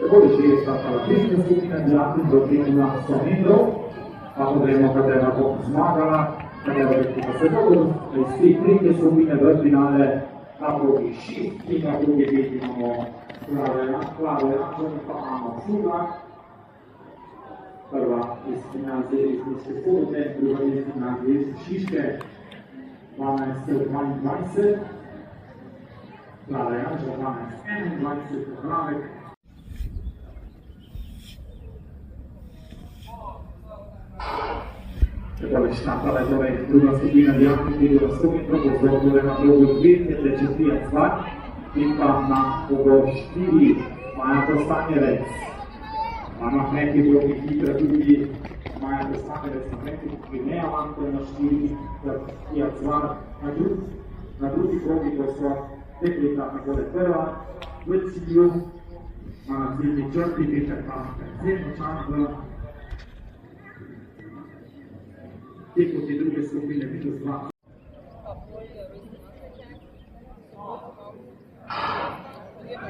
Dopodiché è stata la prima skupina dijaki do 13 metrov, pa poglejmo, katera bo zmagala, katera bo se dobro. Iz te tretje skupine v finale na progi 6 in na progi 5 imamo Klaro Janko in pa Ano Šuga. Prva iz gimnazije iz Murske Sobote, druga iz gimnazije iz Šiške, 12-22, Klara Janko 12-21, popravek. Takole štapala je torej druga skupina dijaki, ki je v 100 metrov, pozdravljena na progo 2, ki teče Fiat Svar, in pa na progo 4 Maja Kostanjevec. Na neki progi hitra tudi Maja Kostanjevec, na neki progi Nealanko na 4, Fiat Svar. Na drugi progi, ko so dekleta takole prva, v cilju, na ciljni črti, Peter pa predvsem čas tekoti druge skupine -2.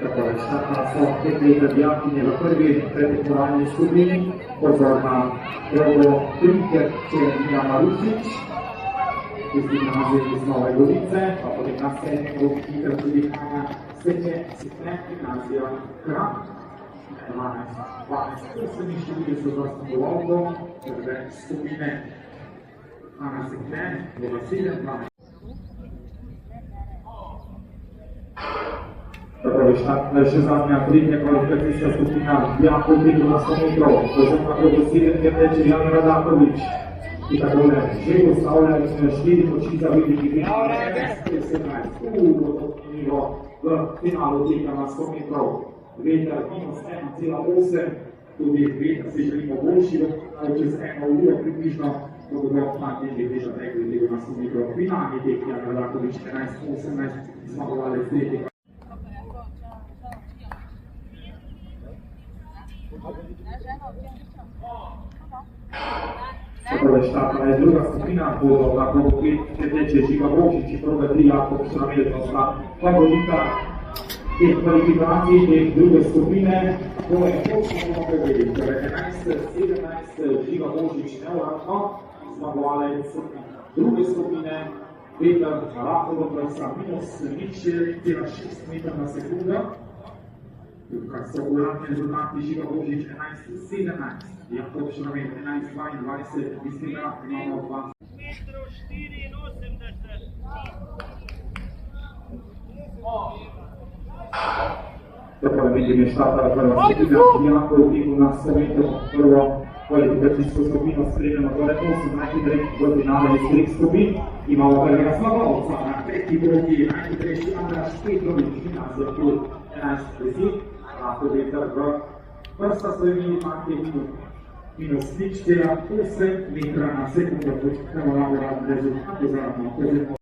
Takole štapala so dekleta dijakinje v prvi predtekmovalni skupini, pozor na progo 3, ker če Mija Marušič iz gimnazije iz Nove Gorice, pa potem na 7. progi hitra tudi Ana Svetne, gimnazija Kranj. 12-8 študije so zastopovalko, prve skupine Ana Svetne, proga 7-12. Takole štapala še zadnja tretja kvalifikacijska skupina dijakov 15 metrov, pozor na progo 7, kjer teče Jan Radakovič. In takole že postavljajo 4 moči za veliki final, 11-17, bo to pomenilo v finalu teka na 100 metrov. Veter -1,8, tudi veter si želimo boljši, čez 1 uro približno bodo fanti že veter rekli na 100 metrov. Finalni tek Jan Radakovič 11-18, zmagovalec tretjega. Takole štapala je druga skupina, bodo na progo 5, kjer teče Žiga Božič in proga 3 Jakob Šramelj sta favorita teh kvalifikacij, teh druge skupine. To je točno bomo povedali, torej 11-17 Žiga Božič neuradno, zmagovalec druge skupine, Peter Rahovodovca -0,6 metra na sekundo. Tukaj so uradni rezultati Žiga Božič 11-17, Jakob Šramelj 11-22, iz tega imamo 2 metrov 84. Takole vidim je štapala prva skupina dijakov v teku na 100 metrov, prvo kvalifikacijsko skupino spremljamo torej 8 najhitrejših v finale iz 3 skupin. Imamo prvega zmagovalca na tretji progi, najhitrejši Andraž Petrovič, gimnazija Ptuj 11-10, lahko veter v prsta Sloveniji imate -0,8 metra na sekundo, počekamo na uradni rezultat, oziroma